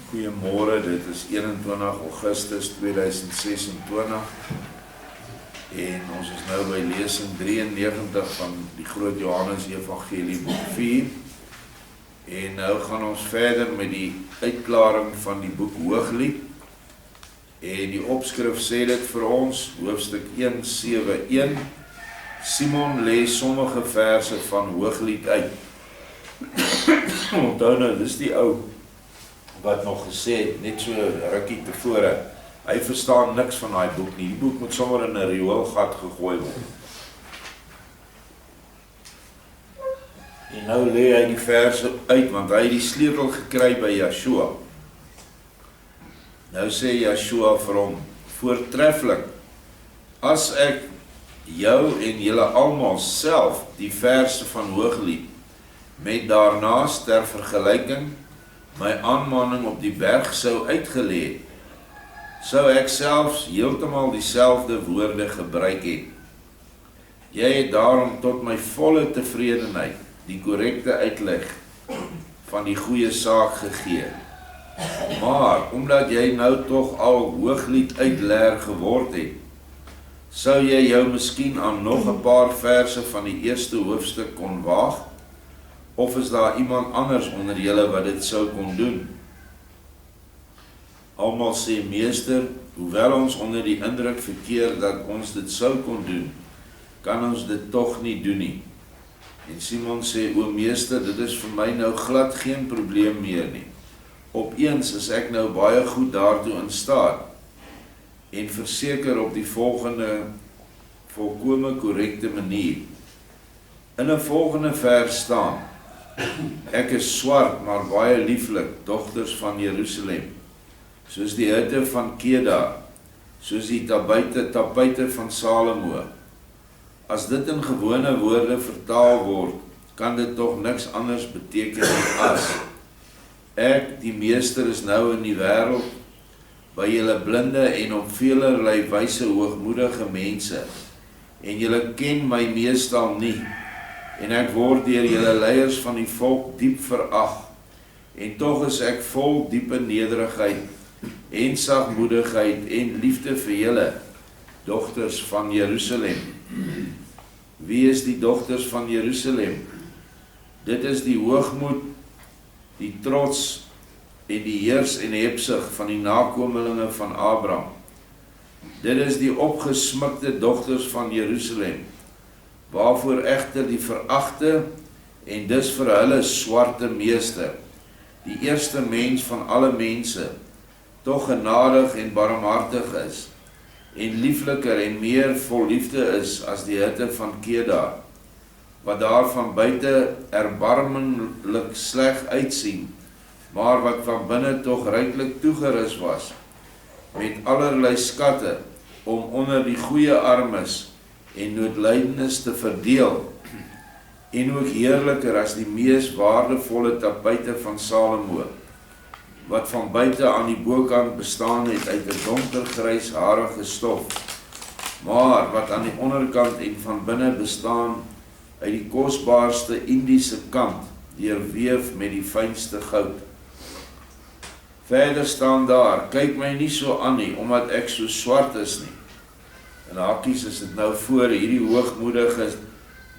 Goeiemôre, dit is 21 Augustus 2026 en ons is nou by lesing 93 van die Groot Johannes Evangelie boek 4 en nou gaan ons verder met die uitklaring van die boek Hooglied en die opskrif sê dit vir ons, hoofstuk 1:7:1 Simon lees sommige verse van Hooglied uit. Onthou nou, dis die ou wat nog gesê het, net so rukkie tevore, hy verstaan niks van daai boek nie, die boek moet sommer in 'n rioolgat gegooi word. En nou lê hy die verse uit, want hy het die sleutel gekry by Yeshua. Nou sê Yeshua vir hom, voortreffelik, as ek jou en julle almal self die verse van Hooglied met daarnaas ter vergelyking my aanmaning op die berg sou uitgelê het, sou ek selfs heeltemal dieselfde woorde gebruik het. Jy het daarom tot my volle tevredenheid die korrekte uitleg van die goeie saak gegee. Maar omdat jy nou tog al Hooglied uitleer geword het, sou jy jou miskien aan nog 'n paar verse van die eerste hoofstuk kon waag, of is daar iemand anders onder julle wat dit sou kon doen? Almal sê, meester, hoewel ons onder die indruk verkeer dat ons dit sou kon doen, kan ons dit tog nie doen nie. En Simon sê, o meester, dit is vir my nou glad geen probleem meer nie. Opeens is ek nou baie goed daartoe in staat en verseker op die volgende volkome korrekte manier. In 'n volgende vers staan, ek is swart, maar baie lieflik, dogters van Jerusalem, soos die hitte van Kedar, soos die tapuite van Salomo. As dit in gewone woorde vertaal word, kan dit tog niks anders beteken as, ek, die meester, is nou in die wêreld, by julle blinde en op velerlei wyse hoogmoedige mense, en julle ken my meestal nie, en ek word deur julle leiers van die volk diep verag, en tog is ek vol diepe nederigheid, en sagmoedigheid, en liefde vir julle, dogters van Jerusalem. Wie is die dogters van Jerusalem? Dit is die hoogmoed, die trots, en die heers en hebsug van die nakomelinge van Abraham. Dit is die opgesmikte dogters van Jerusalem, waarvoor egter die veragte en dus vir hulle swarte meester, die eerste mens van alle mense, tog genadig en barmhartig is, en liefliker en meer vol liefde is as die hitte van Kedar, wat daar van buite erbarmelijk sleg uitsien, maar wat van binne tog ryklik toegerus was, met allerlei skatte, om onder die goeie armes en noodlydenis te verdeel, en ook heerliker as die mees waardevolle tapuite van Salomo, wat van buite aan die bokant bestaan het uit 'n donkergrys harige stof, maar wat aan die onderkant en van binne bestaan uit die kosbaarste Indiese kant, deurweef met die fynste goud. Verder staan daar, kyk my nie so aan nie, omdat ek so swart is nie. En hakies is dit nou voor hierdie hoogmoedige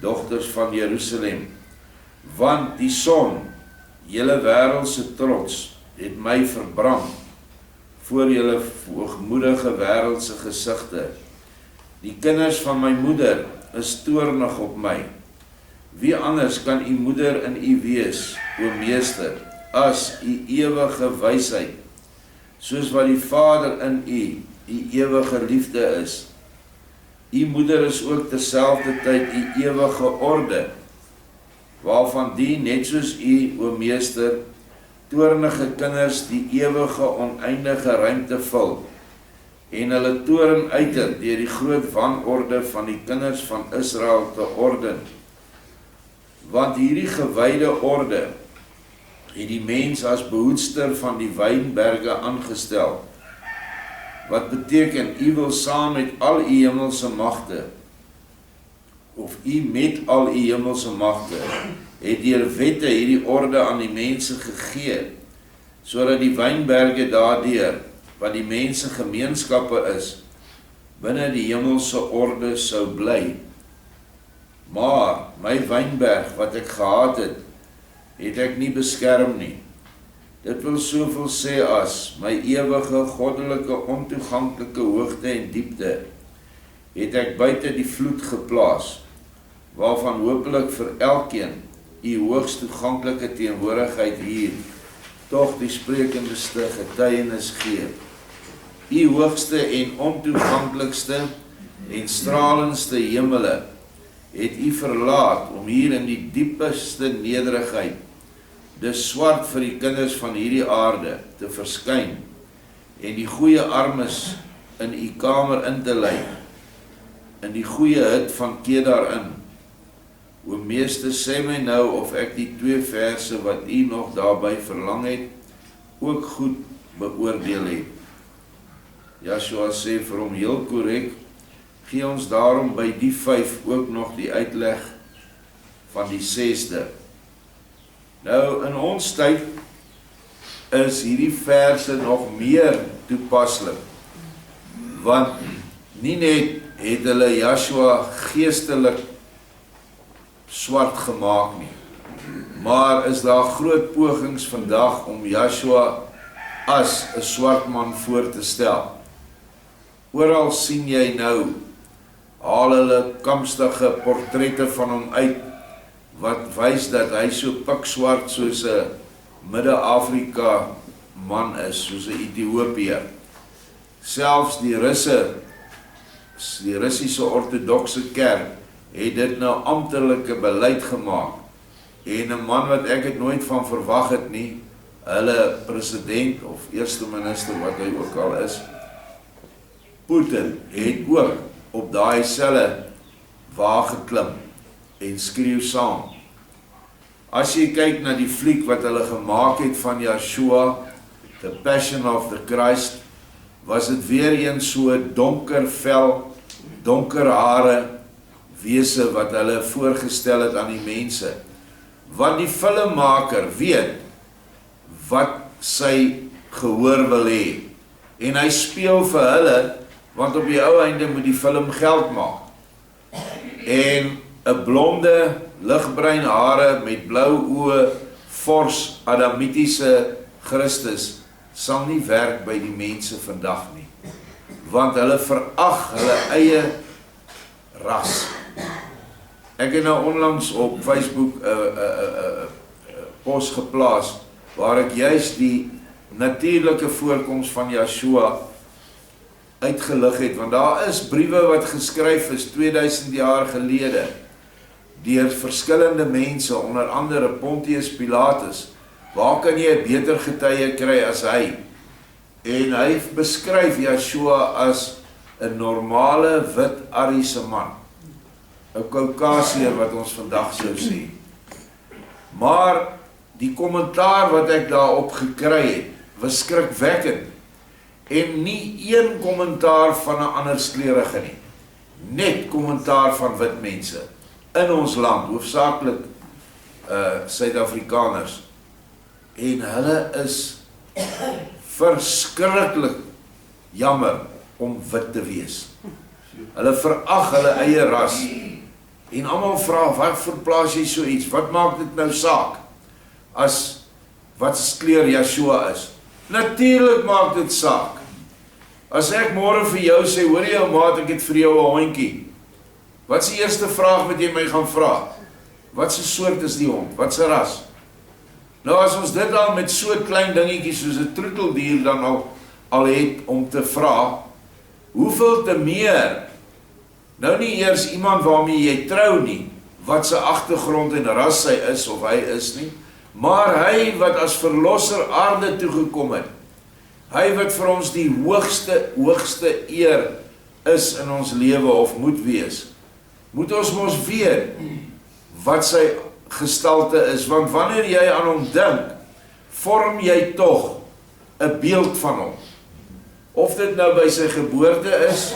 dogters van Jerusalem, want die son, julle wêreldse trots, het my verbrand, voor julle hoogmoedige wêreldse gesigte. Die kinders van my moeder is toornig op my. Wie anders kan u moeder in u wees, o meester, as u ewige wysheid, soos wat die Vader in u ewige liefde is. U moeder is ook terselfdertyd u ewige orde, waarvan die, net soos u, o meester, toornige kinders die ewige oneindige ruimte vul, en hulle toorn uiter deur die groot wanorde van die kinders van Israel te orden. Want hierdie gewyde orde het die mens as behoedster van die wynberge aangestel, wat beteken, u wil saam met al u hemelse magte, of u met al u hemelse magte, het deur wette hierdie orde aan die mense gegee, sodat die wynberge daardeur, wat die mense gemeenskappe is, binne die hemelse orde sou bly. Maar my wynberg wat ek gehad het, het ek nie beskerm nie. Dit wil soveel sê as my ewige, goddelike, ontoeganklike hoogte en diepte, het ek buite die vloed geplaas, waarvan hopelik vir elkeen u hoogst toeganklike teenwoordigheid hier, tog die sprekendste getuienis gee. U hoogste en ontoeganklikste en stralendste hemele, het u verlaat om hier in die diepste nederigheid, dis swart vir die kinders van hierdie aarde te verskyn en die goeie armes in u kamer in te lei, in die goeie hut van Kedar in. O meester, sê my nou of ek die 2 verse wat u nog daarby verlang het, ook goed beoordeel het. Joshua sê vir hom heel korrek, gee ons daarom by die 5 ook nog die uitleg van die 6de. Nou, in ons tyd is hierdie verse nog meer toepaslik, want nie net het hulle Joshua geestelik swart gemaak nie, maar is daar groot pogings vandag om Joshua as 'n swart man voor te stel. Oral sien jy nou, haal hulle kamstige portrette van hom uit, wat wys dat hy so pikswart soos 'n Midde-Afrika man is, soos 'n Ethiopiër. Selfs die Russiese ortodokse kerk, het dit nou amptelike beleid gemaak. En 'n man wat ek het nooit van verwag het nie, hulle president of eerste minister, wat hy ook al is, Putin, het ook op daai selfe wa geklim en skreeu saam. As jy kyk na die fliek wat hulle gemaak het van Yeshua, The Passion of the Christ, was dit weer een so donker vel, donker hare wese wat hulle voorgestel het aan die mense. Want die filmmaker weet wat sy gehoor wil hê. En hy speel vir hulle, want op die ou einde moet die film geld maak. En 'n blonde, ligbruin hare met blou oë, fors, adamitiese Christus sal nie werk by die mense vandag nie. Want hulle verag hulle eie ras. Ek het nou onlangs op Facebook 'n post geplaas, waar ek juist die natuurlike voorkoms van Yeshua uitgelig het, want daar is briewe wat geskryf is 2000 jaar gelede, deur verskillende mense, onder andere Pontius Pilatus. Waar kan jy 'n beter getuie kry as hy? En hy beskryf Yeshua as 'n normale wit Ariese man, 'n Kaukasiër wat ons vandag sou sê. Maar die kommentaar wat ek daarop gekry het, was skrikwekkend. En nie een kommentaar van 'n anderskleurige nie. Net kommentaar van wit mense in ons land, hoofsaaklik Suid-Afrikaners. En hulle is verskriklik jammer om wit te wees. Hulle verag hulle eie ras. En almal vra, wat verplaas jy so iets? Wat maak dit nou saak? As wat se kleur Yeshua is? Natuurlik maak dit saak. As ek môre vir jou sê, hoor jy jou maat, ek het vir jou 'n hondjie. Wat is die eerste vraag wat jy my gaan vra? Wat se soort is die hond? Wat se ras? Nou as ons dit al met so klein dingetjies soos 'n troeteldier dan al het om te vra, hoeveel te meer? Nou nie eers iemand waarmee jy trou nie, wat sy agtergrond en ras hy is of hy is nie, maar hy wat as verlosser aarde toegekom het. Hy wat vir ons die hoogste eer is in ons lewe of moet wees. Moet ons mos weet wat sy gestalte is, want wanneer jy aan hom dink, vorm jy tog 'n beeld van hom. Of dit nou by sy geboorte is,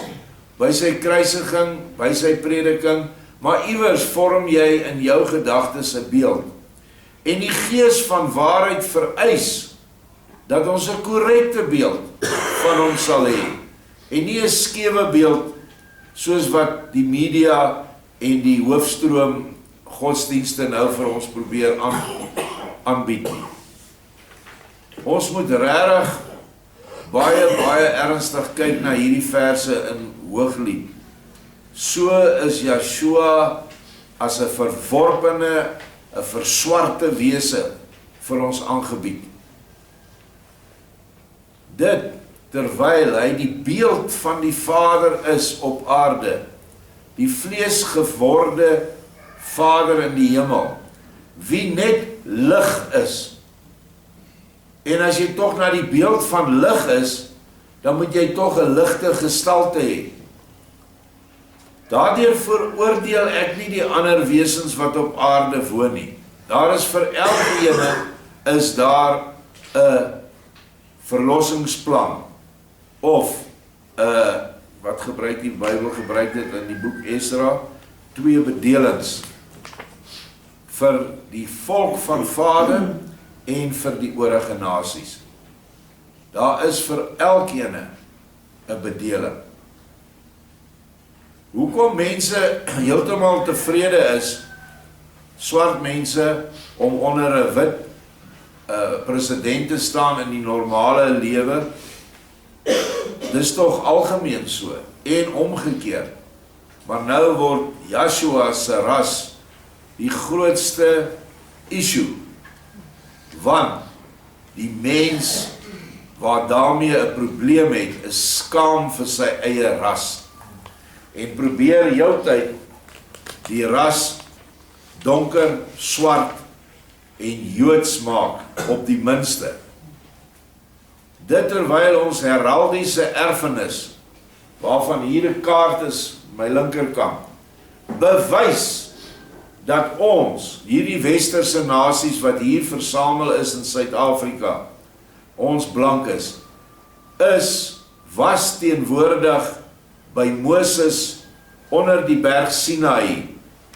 by sy kruisiging, by sy prediking, maar iewers vorm jy in jou gedagtes 'n beeld. En die gees van waarheid vereis dat ons 'n korrekte beeld van hom sal hê, en nie 'n skewe beeld, soos wat die media en die hoofstroom godsdienste nou vir ons probeer aanbied nie. Ons moet regtig baie ernstig kyk na hierdie verse in Hooglied. So is Yeshua as 'n verworpene, 'n verswarte wese vir ons aangebied. Dit terwyl hy die beeld van die Vader is op aarde, die vleesgeworde Vader in die hemel, wie net lig is. En as jy tog na die beeld van lig is, dan moet jy tog 'n ligte gestalte hê. Daardeur veroordeel ek nie die ander wesens wat op aarde woon nie. Daar is vir elkeen is daar 'n verlossingsplan, of wat gebruik die Bybel, gebruik dit in die boek Esra, 2 bedelings vir die volk van Vader en vir die oorige nasies. Daar is vir elkeen 'n bedeling. Hoekom mense heeltemal tevrede is, swart mense, om onder 'n wit president te staan in die normale lewe, dis tog algemeen so, en omgekeerd. Maar nou word Yeshua se ras die grootste issue, want die mens wat daarmee 'n probleem het, is skaam vir sy eie ras, en probeer heeltyd die ras donker, swart en Joods maak, op die minste. Dit terwyl ons heraldiese erfenis, waarvan hier 'n kaart is, my linkerkant, bewys dat ons, hierdie westerse nasies wat hier versamel is in Suid-Afrika, ons blankes, was teenwoordig by Moses onder die berg Sinai,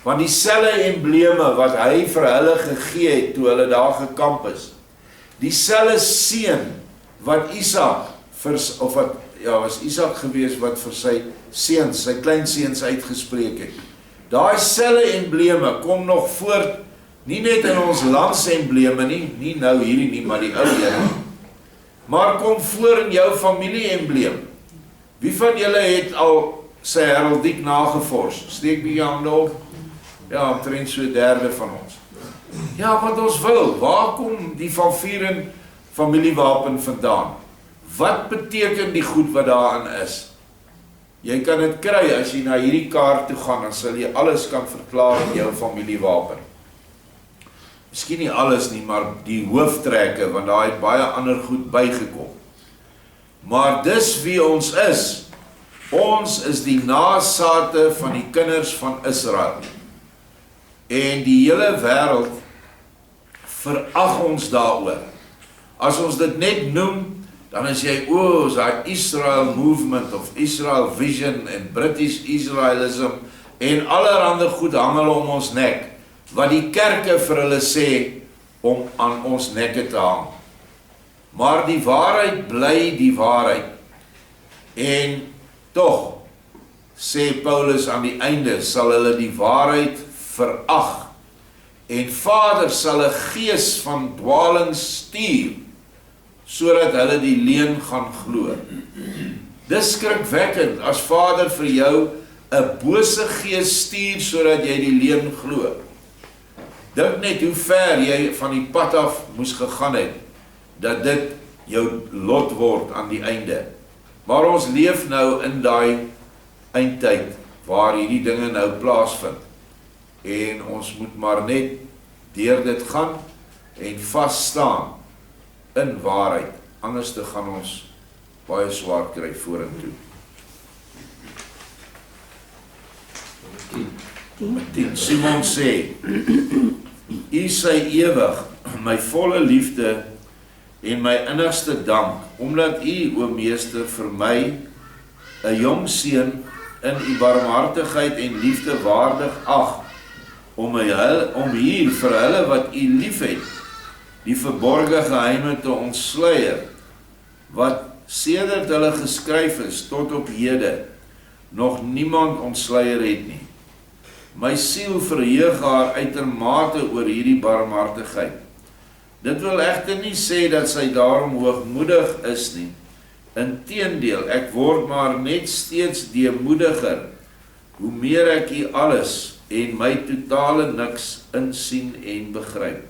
want dieselfde embleme wat hy vir hulle gegee het toe hulle daar gekamp is, dieselfde seun wat Isak was Isak gewees wat vir sy seuns, sy kleinseuns uitgespreek het. Daai selfde embleme kom nog voort, nie net in ons landsembleme nie nou hierdie nie, maar die ou een, maar kom voor in jou familie-embleem. Wie van julle het al sy heraldiek nagevors? Steek die hande op. Ja, omtrent so 1/3 van ons. Ja, wat ons wil, waar kom die van vieren familiewapen vandaan? Wat beteken die goed wat daarin is? Jy kan dit kry as jy na hierdie kaart toe gaan, dan sal jy alles kan verklaar in jou familiewapen. Miskien nie alles nie, maar die hooftrekke, want daar het baie ander goed bygekom. Maar dis wie ons is. Ons is die nasate van die kinders van Israel. En die hele wêreld verag ons daaroor. As ons dit net noem, dan is jy, is daar Israel Movement of Israel Vision en British Israelism en allerhande goed hang hulle om ons nek, wat die kerke vir hulle sê om aan ons nekke te hang. Maar die waarheid bly die waarheid. En tog, sê Paulus aan die einde, sal hulle die waarheid verag. En Vader sal 'n gees van dwaling stuur, sodat hulle die leuen gaan glo. Dis skrikwekkend as Vader vir jou 'n bose gees stuur, sodat jy die leuen glo. Dink net hoe ver jy van die pad af moes gegaan het, dat dit jou lot word aan die einde. Maar ons leef nou in daai eindtyd, waar hierdie dinge nou plaasvind. En ons moet maar net deur dit gaan, en vas staan in waarheid, anders te gaan ons baie swaar kry vorentoe. 10 Simon sê, U sy ewig, my volle liefde en my innigste dank, omdat U, o Meester, vir my, 'n jong seun, in U barmhartigheid en liefde waardig ag, om hier vir hulle wat U liefhet, die verborge geheime te ontsluier, wat sedert hulle geskryf is tot op hede, nog niemand ontsluier het nie. My siel verheug haar uitermate oor hierdie barmhartigheid. Dit wil egter nie sê dat sy daarom hoogmoedig is nie. Inteendeel, ek word maar net steeds deemoediger, hoe meer ek u alles en my totale niks insien en begryp.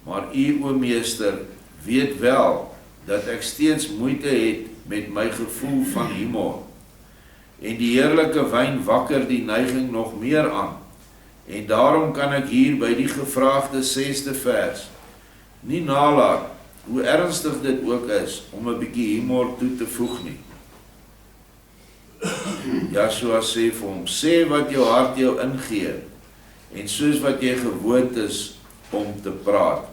Maar u, o Meester, weet wel dat ek steeds moeite het met my gevoel van humor. En die heerlike wyn wakker die neiging nog meer aan. En daarom kan ek hier by die gevraagde 6de vers nie nalaat, hoe ernstig dit ook is, om 'n bietjie humor toe te voeg nie. Joshua sê vir hom, sê wat jou hart jou ingee, en soos wat jy gewoond is om te praat.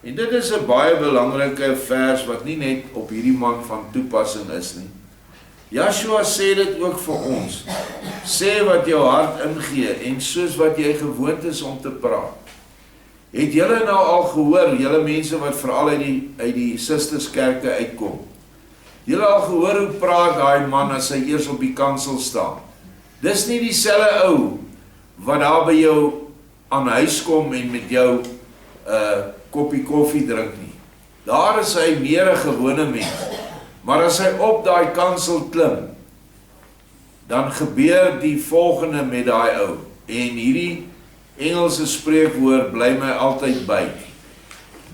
En dit is 'n baie belangrike vers wat nie net op hierdie man van toepassing is nie. Joshua sê dit ook vir ons. Sê wat jou hart ingee en soos wat jy gewoond is om te praat. Het julle nou al gehoor, julle mense wat veral uit die sisterskerke uitkom, julle al gehoor hoe praat daai man as hy eers op die kansel staan? Dis nie dieselfde ou wat daar by jou aan huis kom en met jou koppie koffie drink nie. Daar is hy meer 'n gewone mens. Maar as hy op daai kansel klim, dan gebeur die volgende met daai ou. En hierdie Engelse spreekwoord bly my altyd by.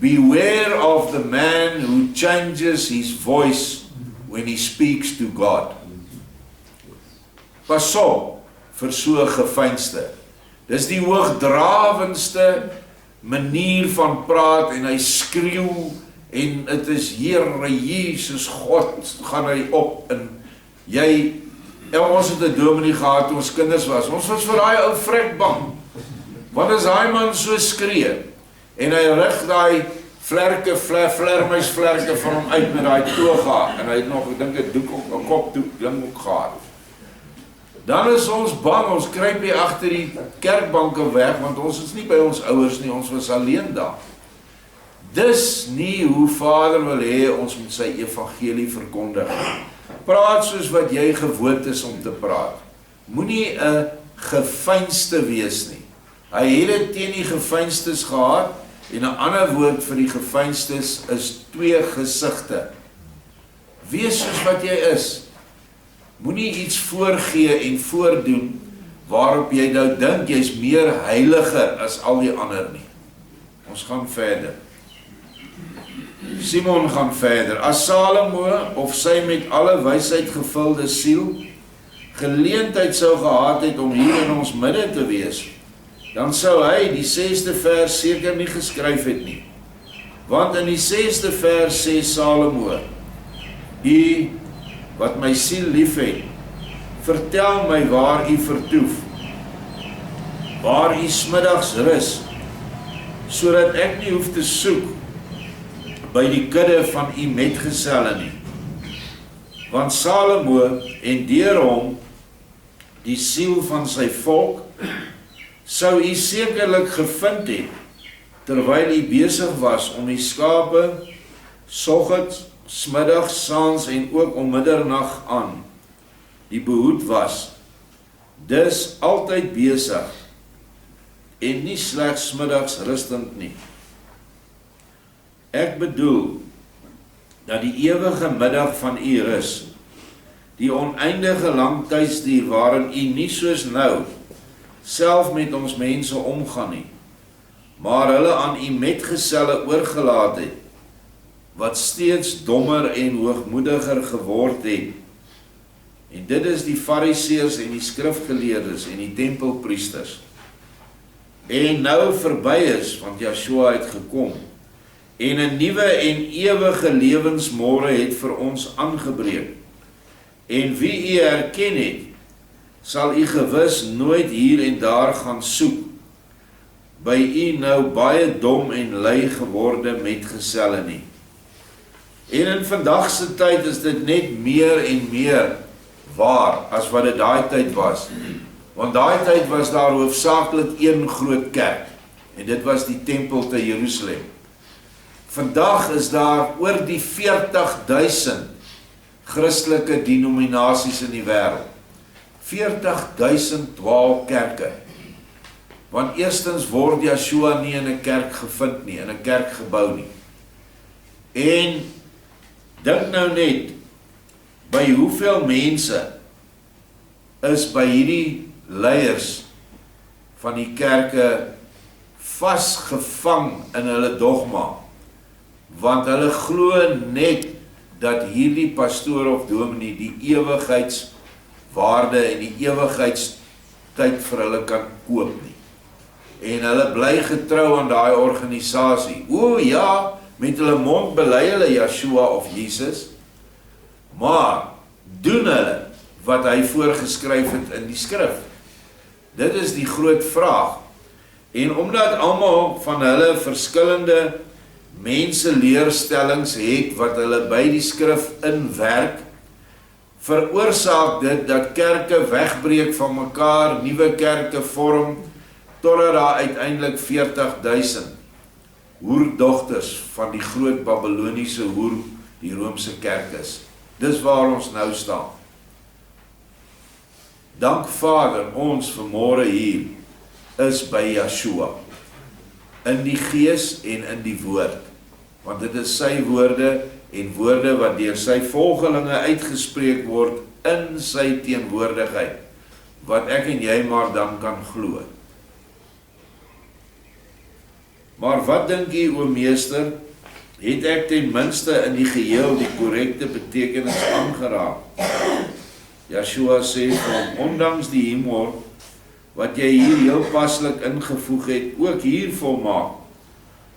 Beware of the man who changes his voice when he speaks to God. Pas op vir so gefeinste. Dis die hoogdrawendste manier van praat en hy skreeu en het is Here Jesus God, gaan hy op en ons het 'n dominee gehad toe ons kinders was. Ons was vir daai ou vrek bang. Want as hy man so skree en hy rig daai vlermuisvlerke van hom uit met daai toga en hy het nog, ek dink 'n doek op 'n kop toe ding ook gehad. Dan is ons bang, ons kruip hier agter die kerkbanke weg want ons is nie by ons ouers nie, ons was alleen daar. Dis nie hoe Vader wil hê ons moet sy evangelie verkondig. Praat soos wat jy gewoond is om te praat. Moenie 'n gefeinste wees nie. Hy het dit teen die gefeinstes gehad en 'n ander woord vir die gefeinstes is twee gesigte. Wees soos wat jy is. Moenie iets voorgee en voordoen waarop jy nou dink jy's meer heiliger as al die ander nie. Ons gaan verder. Simon gaan verder. As Salomo of sy met alle wysheid gevulde siel geleentheid sou gehad het om hier in ons midde te wees, dan sou hy die 6de vers seker nie geskryf het nie. Want in die 6de vers sê Salomo, U wat my siel lief het, vertel my waar U vertoef, waar U smiddags rus, sodat ek nie hoef te soek by die kudde van U metgeselle nie. Want Salomo en deur hom die siel van sy volk sou U sekerlik gevind het terwyl U besig was om die skape soggens, smiddags, saans en ook om middernag aan die behoed was. Dis altyd besig en nie slegs middags rustend nie. Ek bedoel dat die ewige middag van U rus, die oneindige lang tydsduur waarin U nie soos nou self met ons mense omgaan nie, maar hulle aan U metgeselle oorgelaat het, wat steeds dommer en hoogmoediger geword het. En dit is die Fariseërs en die skrifgeleerdes en die tempelpriesters. En nou verby is, want Joshua het gekom, en 'n nuwe en ewige lewensmôre het vir ons aangebreek. En wie U herken het, sal U gewis nooit hier en daar gaan soek, by U nou baie dom en lui geworde metgeselle nie. En in vandag se tyd is dit net meer en meer waar as wat dit daai tyd was. Want daai tyd was daar hoofsaaklik een groot kerk en dit was die tempel te Jerusalem. Vandag is daar oor die 40.000 Christelike denominasies in die wêreld. 40.012 kerke. Want eerstens word Yeshua nie in 'n kerk gevind nie, in 'n kerkgebou nie. En dink nou net, by hoeveel mense is by hierdie leiers van die kerke vasgevang in hulle dogma, want hulle glo net dat hierdie pastoor of dominee die ewigheidswaarde en die ewigheidstyd vir hulle kan koop nie. En hulle bly getrou aan daai organisasie. O ja, met hulle mond bely hulle Yeshua of Jesus, maar doen hulle wat hy voorgeskryf het in die skrif? Dit is die groot vraag. En omdat almal van hulle verskillende mense leerstellings het wat hulle by die skrif inwerk, veroorsaak dit dat kerke wegbreek van mekaar, nuwe kerke vorm, totdat daar uiteindelik 40.000 hoerdogters van die groot Babyloniese hoer, die Romeinse kerk is. Dis waar ons nou staan. Dank Vader, ons vanmôre hier is by Yeshua, in die gees en in die woord, want dit is sy woorde en woorde wat deur sy volgelinge uitgespreek word in sy teenwoordigheid, wat ek en jy maar dan kan glo. Maar wat dink jy, o meester, het ek ten minste in die geheel die korrekte betekenis aangeraak? Yeshua sê van, ondanks die humor, wat jy hier heel paslik ingevoeg het, ook hier volmaak,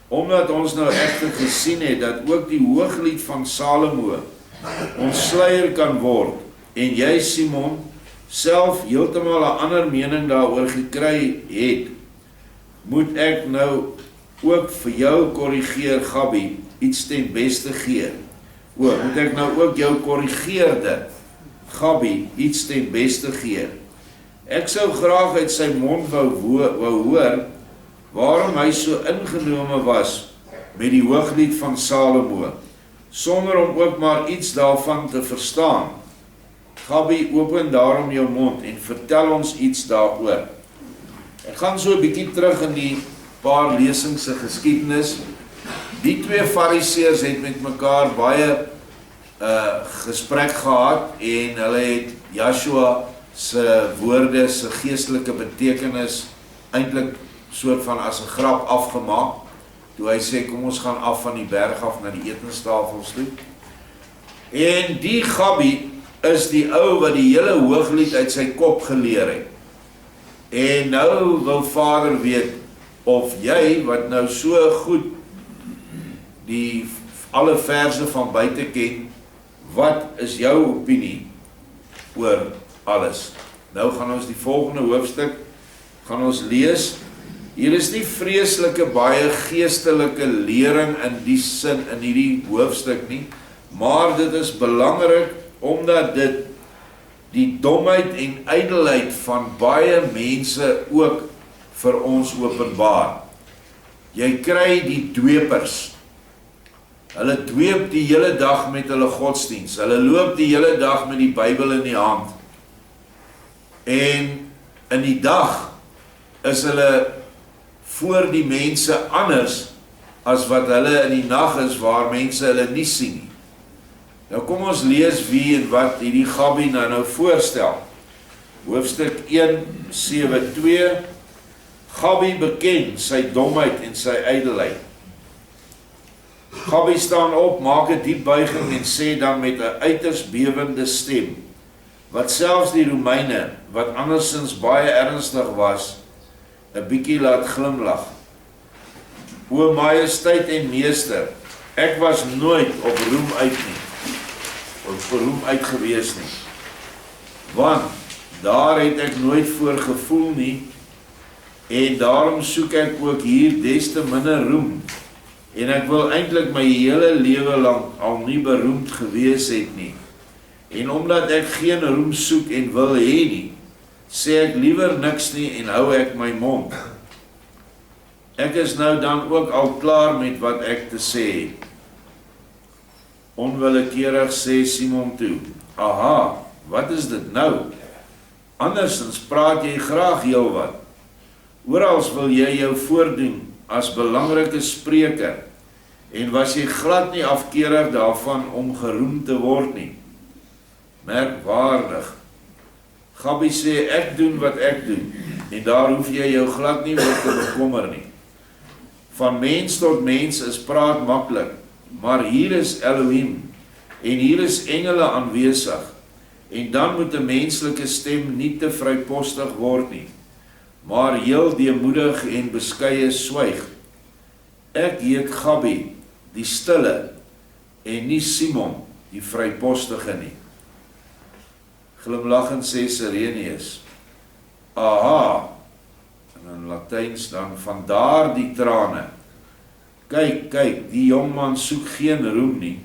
omdat ons nou egter gesien het, dat ook die hooglied van Salomo ons sluier kan word, en jy, Simon, self heeltemal 'n ander mening daaroor gekry het, moet ek nou ook vir jou korrigeer, Gabi, iets ten beste gee. Moet ek nou ook jou korrigeerde, Gabi, iets ten beste gee. Ek sou graag uit sy mond wou hoor, waarom hy so ingenome was met die hooglied van Salomo, sonder om ook maar iets daarvan te verstaan. Gabi, open daarom jou mond en vertel ons iets daaroor. Ek gaan so 'n bietjie terug in die paar lesings se geskiedenis. Die twee fariseërs het met mekaar baie gesprek gehad en hulle het Yeshua se woorde, se geestelike betekenis eintlik soort van as 'n grap afgemaak, toe hy sê, kom ons gaan af van die berg af na die etenstafels toe. En die Gabi is die ou wat die hele hooglied uit sy kop geleer het. En nou wil Vader weet, of jy, wat nou so goed die alle verse van buite ken, wat is jou opinie oor alles? Nou gaan ons die volgende hoofstuk gaan ons lees. Hier is nie vreeslike baie geestelike lering in die sin in hierdie hoofstuk nie, maar dit is belangrik omdat dit die domheid en ydelheid van baie mense ook vir ons openbaar. Jy kry die dwepers. Hulle dweep die hele dag met hulle godsdiens. Hulle loop die hele dag met die Bybel in die hand. En in die dag is hulle voor die mense anders as wat hulle in die nag is waar mense hulle nie sien nie. Nou kom ons lees wie en wat hierdie Gabi nou voorstel. Hoofstuk 1:7-2. Gabi beken sy domheid en sy ydelheid. Gabi staan op, maak 'n diep buiging en sê dan met 'n uiters bewende stem, wat selfs die Romeine, wat andersins baie ernstig was, 'n bietjie laat glimlag. O majesteit en meester, ek was nooit op roem uit nie, of roem uit gewees nie, want daar het ek nooit voor gevoel nie, en daarom soek ek ook hier des te minder roem, en ek wil eintlik my hele lewe lang al nie beroemd gewees het nie, en omdat ek geen roem soek en wil hê nie, sê ek liewer niks nie en hou ek my mond. Ek is nou dan ook al klaar met wat ek te sê het. Onwillekeurig sê Simon toe, aha, wat is dit nou? Andersins praat jy graag heelwat. Orals wil jy jou voordoen as belangrike spreker, en was jy glad nie afkerig daarvan om geroem te word nie. Merkwaardig. Gabi sê, ek doen wat ek doen, en daar hoef jy jou glad nie oor te bekommer nie. Van mens tot mens is praat maklik, maar hier is Elohim, en hier is engele aanwesig, en dan moet 'n menslike stem nie te vrypostig word nie, maar heel deemoedig en beskeie swyg. Ek heet Gabi, die stille, en nie Simon, die vrypostige nie. Glimlachend sê Sireneus, aha, en in Latyns dan, vandaar die trane. Kyk, die jongman soek geen roem nie,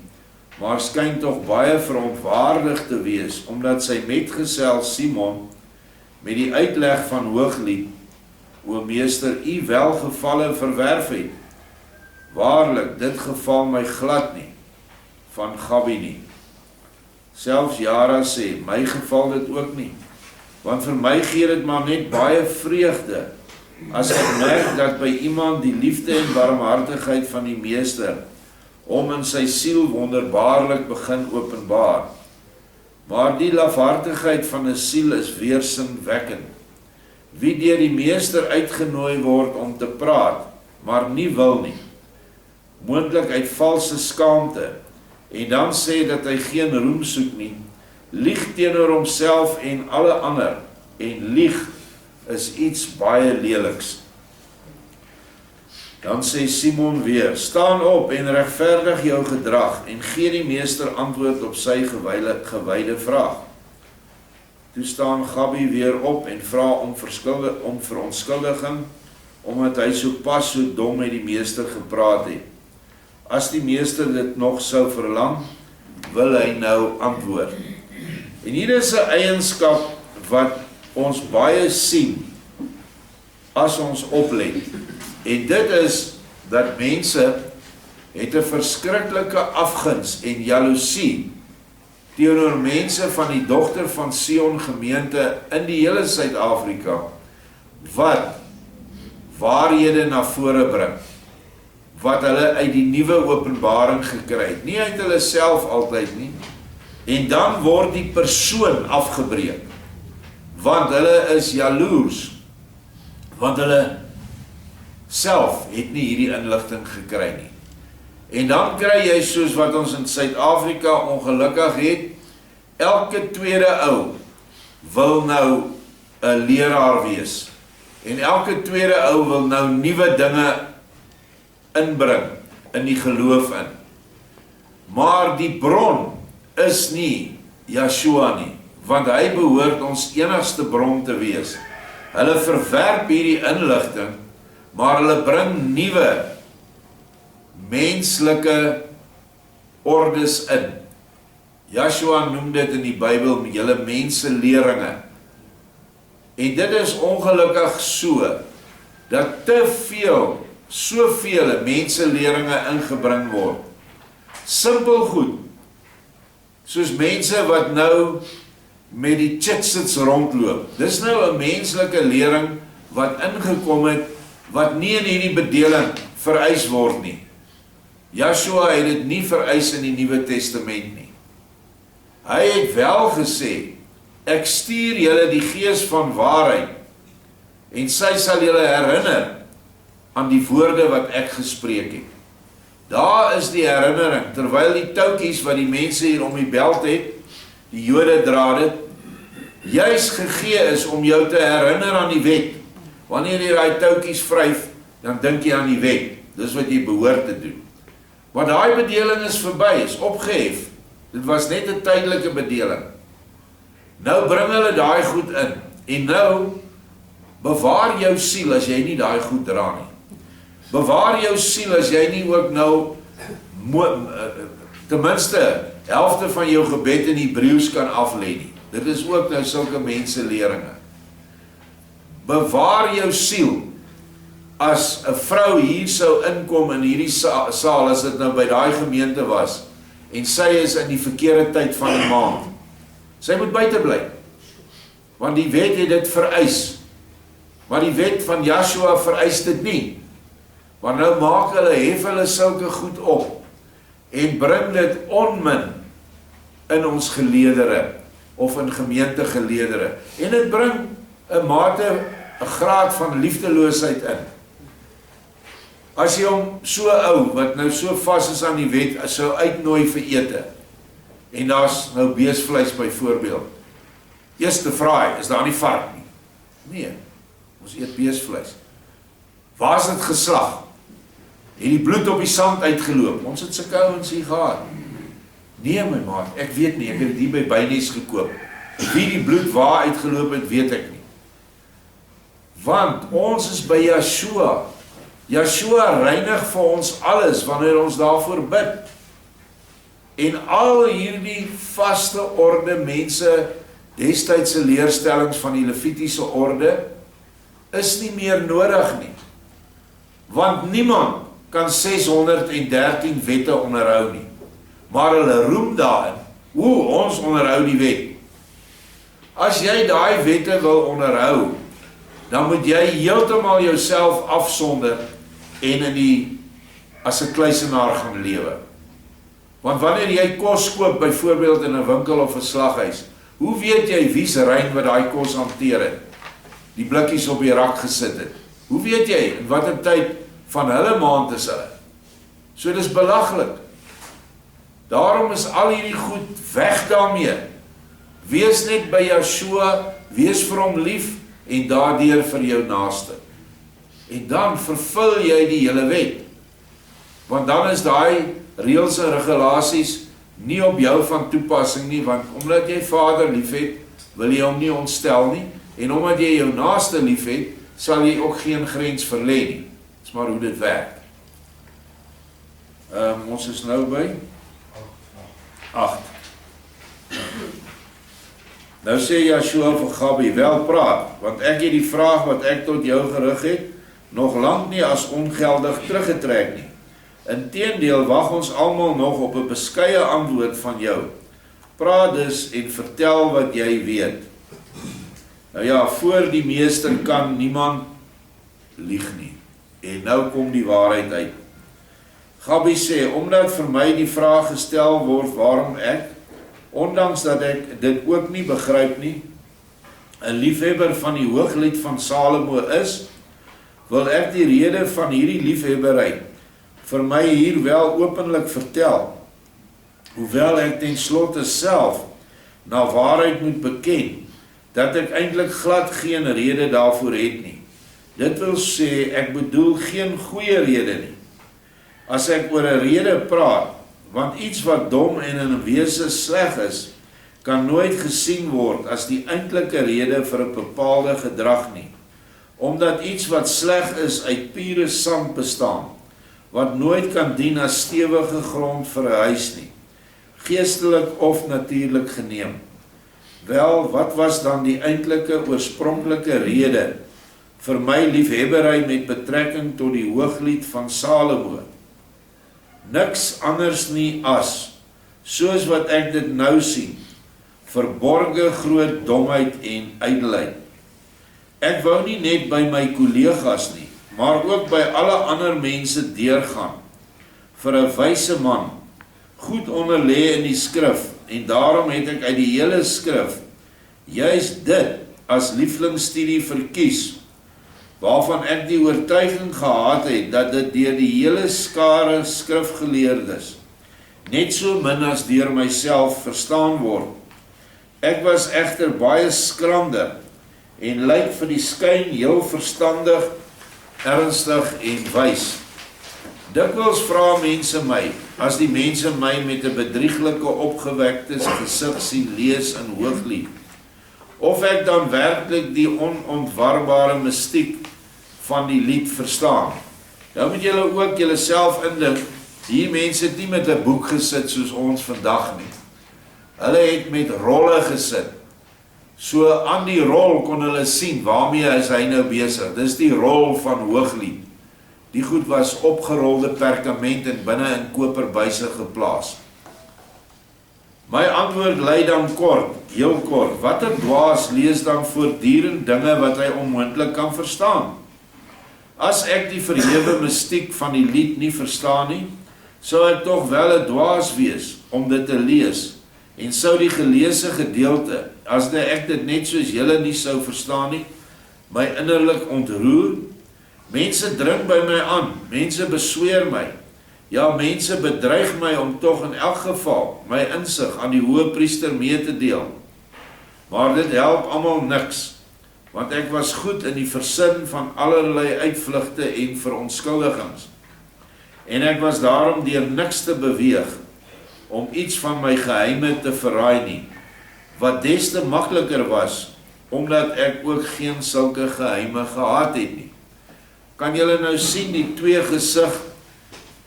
maar skyn tog baie verontwaardig te wees, omdat sy metgesel Simon, met die uitleg van Hooglied, o meester, u welgevalle verwerf het. Waarlik, dit geval my glad nie, van Gabi nie. Selfs Jara sê, my geval dit ook nie, want vir my gee dit maar net baie vreugde, as ek merk dat by iemand die liefde en barmhartigheid van die meester, om in sy siel wonderbaarlik begin openbaar. Maar die lafhartigheid van 'n siel is weersinwekkend. Wie deur die meester uitgenooi word om te praat, maar nie wil nie, moontlik uit valse skaamte, en dan sê dat hy geen roem soek nie, lieg teenoor homself en alle ander, en lieg is iets baie leliks. Dan sê Simon weer, staan op en regverdig jou gedrag, en gee die meester antwoord op sy gewyde vraag. Toe staan Gabi weer op en vra om verontskuldiging, omdat hy so pas so dom met die meester gepraat het. As die meester dit nog sou verlang, wil hy nou antwoord. En hier is 'n eienskap wat ons baie sien, as ons oplet. En dit is, dat mense het 'n verskriklike afguns en jaloesie teenoor mense van die Dogter van Sion gemeente in die hele Suid-Afrika, wat waarhede na vore bring, wat hulle uit die nuwe openbaring gekry het, nie uit hulle self altyd nie, en dan word die persoon afgebreek, want hulle is jaloers, want hulle self het nie hierdie inligting gekry nie. En dan kry jy soos wat ons in Suid-Afrika ongelukkig het, elke tweede ou wil nou 'n leraar wees, en elke tweede ou wil nou nuwe dinge inbring in die geloof in. Maar die bron is nie Yeshua nie, want hy behoort ons enigste bron te wees. Hulle verwerp hierdie inligting, maar hulle bring nuwe menslike ordes in. Yeshua noem dit in die Bybel julle menseleringe. En dit is ongelukkig so, dat te veel, soveel menseleringe ingebring word. Simpel goed, soos mense wat nou met die chitsits rondloop. Dis nou 'n menslike lering wat ingekom het, wat nie in hierdie bedeling vereis word nie. Yeshua het dit nie vereis in die Nuwe Testament nie. Hy het wel gesê, ek stuur julle die Gees van waarheid, en sy sal julle herinner aan die woorde wat ek gespreek het. Daar is die herinnering, terwyl die touwtjies wat die mense hier om die beld het, die Jode dra dit, juis gegee is om jou te herinner aan die wet. Wanneer jy daai touwtjies vryf, dan dink jy aan die wet. Dis wat jy behoort te doen. Maar daai bedeling is verby, is opgehef. Dit was net 'n tydelike bedeling. Nou bring hulle daai goed in, en nou bewaar jou siel as jy nie daai goed dra nie. Bewaar jou siel as jy nie ook nou ten minste helfte van jou gebed in Hebreëus kan aflê nie. Dit is ook nou sulke menseleringe. Bewaar jou siel as 'n vrou hier sou inkom in hierdie saal, as dit nou by daai gemeente was, en sy is in die verkeerde tyd van die maand, sy moet buite bly, want die wet het dit vereis, maar die wet van Joshua vereis dit nie, want nou maak hulle, hef hulle sulke goed op, en bring dit onmin in ons geleedere, of in gemeentegeleedere, en dit bring 'n mate, 'n graad van liefdeloosheid in. As jy hom so ou, wat nou so vas is aan die wet, sou uitnooi vir ete, en daar's nou beesvleis byvoorbeeld, eerste vraag, is daar nie vark nie? Nee, ons eet beesvleis. Waar is dit geslag? Het die bloed op die sand uitgeloop? Ons het sulke ouens hier gehad. Nee my maat, ek weet nie, ek het die by Bynies gekoop. Wie die bloed waar uitgeloop het, weet ek nie. Want ons is by Yeshua. Yeshua reinig vir ons alles, wanneer ons daarvoor bid. En al hierdie vaste orde mense, destydse leerstellings van die Levitiese orde, is nie meer nodig nie. Want niemand kan 613 wette onderhou nie. Maar hulle roem daarin, ons onderhou die wet. As jy daai wette wil onderhou, dan moet jy heeltemal jouself afsonder en as 'n kluisenaar gaan lewe. Want wanneer jy kos koop, byvoorbeeld in 'n winkel of 'n slaghuis, hoe weet jy wie's rein wat daai kos hanteer het? Die blikkies op die rak gesit het. Hoe weet jy in watter tyd van hulle maand is hulle? So dis belaglik. Daarom is al hierdie goed weg daarmee. Wees net by Yeshua, wees vir hom lief en daardeur vir jou naaste. En dan vervul jy die hele wet. Want dan is daai reëls en regulasies nie op jou van toepassing nie, want omdat jy Vader lief het, wil jy hom nie ontstel nie, en omdat jy jou naaste lief het, sal jy ook geen grens verlê nie. Dis maar hoe dit werk. Ons is nou by 8. Nou sê Yeshua vir Gabi, wel praat, want ek het die vraag wat ek tot jou gerig het, nog lank nie as ongeldig teruggetrek nie. Inteendeel wag ons almal nog op 'n beskeie antwoord van jou. Praat dus en vertel wat jy weet. Nou ja, voor die meester kan niemand lieg nie. En nou kom die waarheid uit. Gabi sê, omdat vir my die vraag gestel word waarom ek, ondanks dat ek dit ook nie begryp nie, 'n liefhebber van die Hooglied van Salomo is, wil ek die rede van hierdie liefhebberry vir my hier wel openlik vertel, hoewel ek ten slotte self na waarheid moet beken, dat ek eintlik glad geen rede daarvoor het nie. Dit wil sê, ek bedoel geen goeie rede nie. As ek oor 'n rede praat, want iets wat dom en in wese sleg is, kan nooit gesien word as die eintlike rede vir 'n bepaalde gedrag nie, omdat iets wat sleg is uit pure sand bestaan, wat nooit kan dien as stewige grond vir 'n huis nie, geestelik of natuurlik geneem. Wel, wat was dan die eintlike oorspronklike rede vir my liefhebberry met betrekking tot die Hooglied van Salomo? Niks anders nie as, soos wat ek dit nou sien, verborge groot domheid en ydelheid. Ek wou nie net by my kollegas nie, maar ook by alle ander mense deurgaan, vir 'n wyse man, goed onderlê in die skrif, en daarom het ek uit die hele skrif, juist dit as lieflingsstudie verkies, waarvan ek die oortuiging gehad het, dat dit deur die hele skare skrifgeleerdes, net so min as deur myself verstaan word. Ek was egter baie schrander, en lyk vir die skyn heel verstandig, ernstig en wys. Dikwels vra mense my, as die mense my met 'n bedrieglike opgewekte gesig sien lees in Hooglied, of ek dan werklik die onontwarbare mystiek van die lied verstaan. Nou moet julle ook julleself indink, hier mense het nie met 'n boek gesit soos ons vandag nie. Hulle het met rolle gesit. So aan die rol kon hulle sien, waarmee is hy nou besig. Dis die rol van Hooglied. Die goed was opgerolde perkament en binne in koperbuise geplaas. My antwoord lei dan kort, heel kort. Watter dwaas lees dan voortdurend dinge wat hy onmoontlik kan verstaan? As ek die verhewe mystiek van die lied nie verstaan nie, sou ek tog wel 'n dwaas wees om dit te lees, en sou die geleesde gedeelte, as ek dit net soos julle nie sou verstaan nie, my innerlik ontroer. Mense dring by my aan, mense besweer my, ja, mense bedreig my om tog in elk geval my insig aan die hoëpriester mee te deel. Maar dit help almal niks, want ek was goed in die versin van allerlei uitvlugte en verontskuldigings. En ek was daarom deur niks te beweeg om iets van my geheime te verraai nie, wat des te makliker was, omdat ek ook geen sulke geheime gehad het nie. Kan julle nou sien die twee gesig,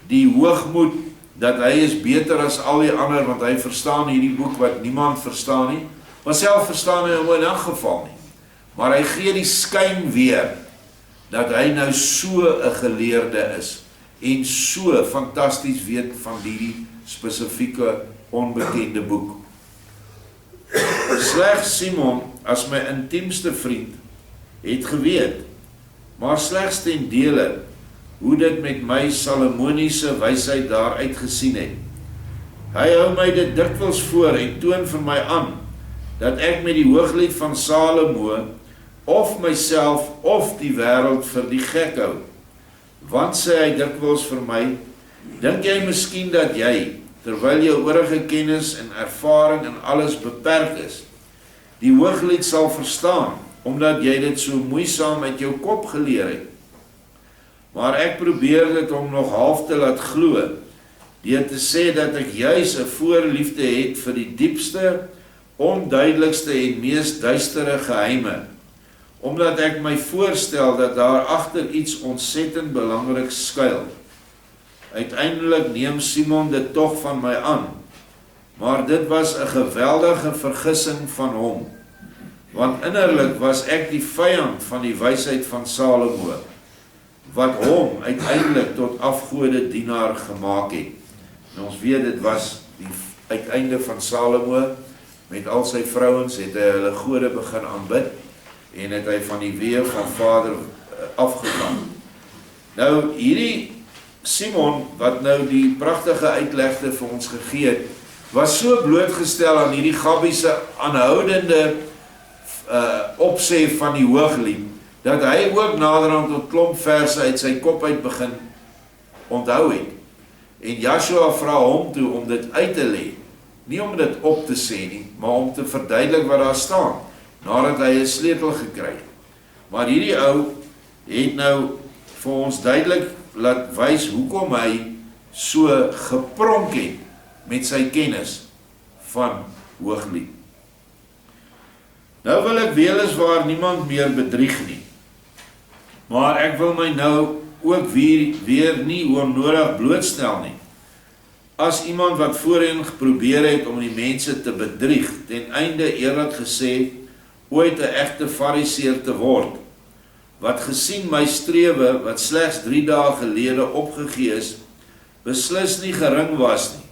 die hoogmoed, dat hy is beter as al die ander, want hy verstaan hierdie boek wat niemand verstaan nie, maar self verstaan hy hom in elk geval nie. Maar hy gee die skyn weer, dat hy nou so 'n geleerde is, en so fantasties weet van die spesifieke onbekende boek. Slegs Simon, as my intiemste vriend, het geweet, maar slegs ten dele, hoe dit met my Salomoniese wysheid daar uitgesien het. Hy hou my dit dikwels voor en toon vir my aan, dat ek met die hooglied van Salomo, of myself, of die wêreld vir die gek hou. Want sê hy dikwels vir my, dink jy miskien dat jy, terwyl jou oorige kennis en ervaring en alles beperk is, die hooglied sal verstaan, omdat jy dit so moeisaam uit jou kop geleer het. Maar ek probeer dit om nog half te laat glo, deur te sê dat ek juis 'n voorliefde het vir die diepste, onduidelikste en mees duistere geheime, omdat ek my voorstel dat daar agter iets ontsettend belangrik skuil. Uiteindelik neem Simon dit tog van my aan, maar dit was 'n geweldige vergissing van hom, want innerlik was ek die vyand van die wysheid van Salomo, wat hom uiteindelik tot afgode dienaar gemaak het. En ons weet dit was die uiteinde van Salomo, met al sy vrouens het hy hulle gode begin aanbid, en het hy van die weë van Vader afgegaan. Nou hierdie Simon, wat nou die pragtige uitlegte vir ons gegee het, was so blootgestel aan hierdie gabbiese aanhoudende opsê van die hooglied, dat hy ook naderhand tot klomp verse uit sy kop uit begin onthou het. En Joshua vra hom toe om dit uit te lê, nie om dit op te sê nie, maar om te verduidelik wat daar staan, nadat hy 'n sleutel gekry het. Maar hierdie ou het nou vir ons duidelik laat wys hoekom hy so gepronk het met sy kennis van hooglied. Nou wil ek weliswaar niemand meer bedrieg nie, maar ek wil my nou ook weer nie onnodig blootstel nie. As iemand wat voorheen geprobeer het om die mense te bedrieg, ten einde eerlik gesê, ooit 'n egte fariseer te word, wat gesien my strewe, wat slegs 3 dae gelede opgegee is, beslis nie gering was nie.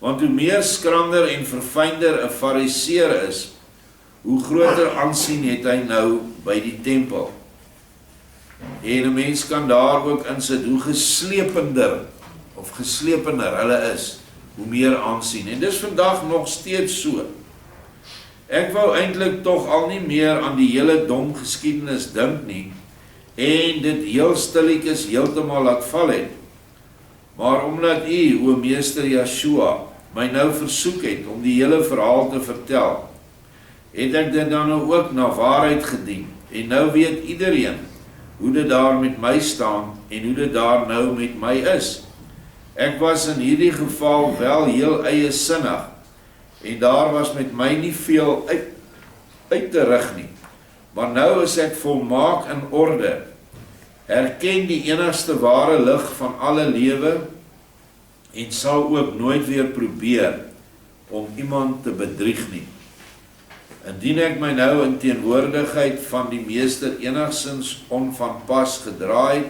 Want hoe meer skrander en verfynder 'n fariseer is, hoe groter aansien het hy nou by die tempel. En 'n mens kan daar ook insit hoe geslepender of geslepener hulle is, hoe meer aansien. En dis vandag nog steeds so. Ek wou eintlik tog al nie meer aan die hele dom geskiedenis dink nie, en dit heel stilletjies heeltemal laat val het. Maar omdat u, o meester Yeshua, my nou versoek het om die hele verhaal te vertel, het ek dit dan nou ook na waarheid gedien, en nou weet iedereen hoe dit daar met my staan, en hoe dit daar nou met my is. Ek was in hierdie geval wel heel eie sinnig, en daar was met my nie veel uit te rig nie, maar nou is ek volmaak in orde, erken die enigste ware lig van alle lewe, en sal ook nooit weer probeer om iemand te bedrieg nie. Indien ek my nou in teenwoordigheid van die meester enigszins onvanpas gedraai,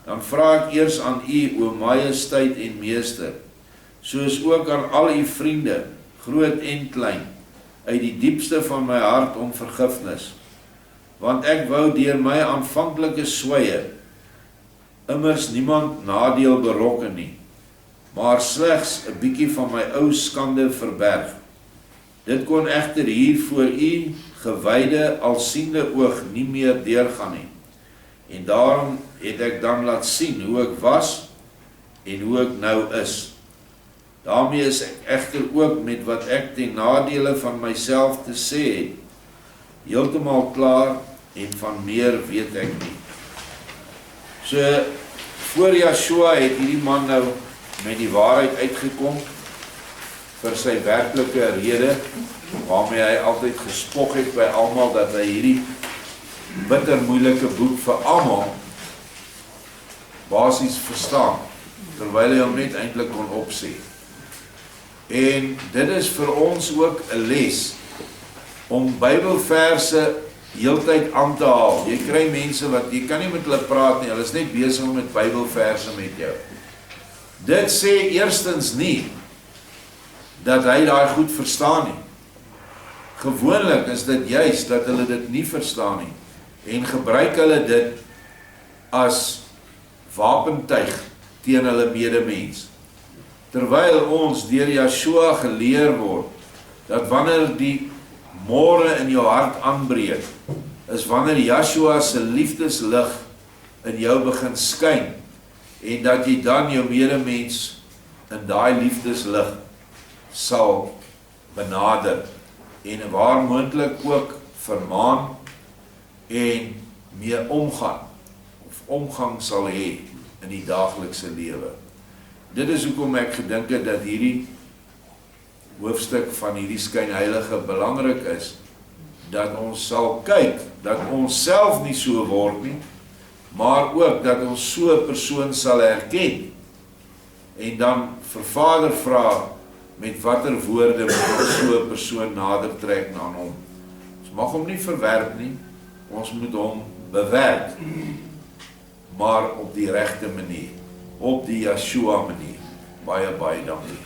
dan vra ek eers aan u, o majesteit en meester, soos ook aan al u vriende, groot en klein, uit die diepste van my hart om vergifnis, want ek wou deur my aanvanklike swye immers niemand nadeel berokken nie, maar slegs 'n bietjie van my ou skande verberg. Dit kon egter hier voor u gewyde alsiende oog nie meer deurgaan nie, en daarom het ek dan laat sien hoe ek was en hoe ek nou is. Daarmee is ek egter ook met wat ek ten nadele van myself te sê het, heeltemal klaar en van meer weet ek nie. So, voor Joshua het hierdie man nou met die waarheid uitgekom vir sy werklike rede, waarmee hy altyd gespog het by almal dat hy hierdie bitter moeilike boek vir almal basies verstaan, terwyl hy hom net eintlik kon opsê. En dit is vir ons ook 'n les om Bybelverse heeltyd aan te haal. Jy kry mense wat, jy kan nie met hulle praat nie, hulle is net besig met Bybelverse met jou. Dit sê eerstens nie dat hy daai goed verstaan nie. Gewoonlik is dit juis dat hulle dit nie verstaan nie en gebruik hulle dit as wapentuig teen hulle medemens. Terwyl ons deur Joshua geleer word dat wanneer die môre in jou hart aanbreek, is wanneer Joshua se liefdeslig in jou begin skyn en dat jy dan jou medemens in daai liefdeslig sal benader en waar moontlik ook vermaan en mee omgaan of omgang sal hê in die daaglikse lewe. Dit is hoekom ek gedink het dat hierdie hoofstuk van hierdie skynheilige belangrik is, dat ons sal kyk, dat ons self nie so word nie, maar ook dat ons so 'n persoon sal herken, en dan vir Vader vra, met watter woorde moet ons so 'n persoon nader trek na hom. Ons mag hom nie verwerp nie, ons moet hom bewerk, maar op die regte manier, op die Joshua manier. Baie, baie dankie.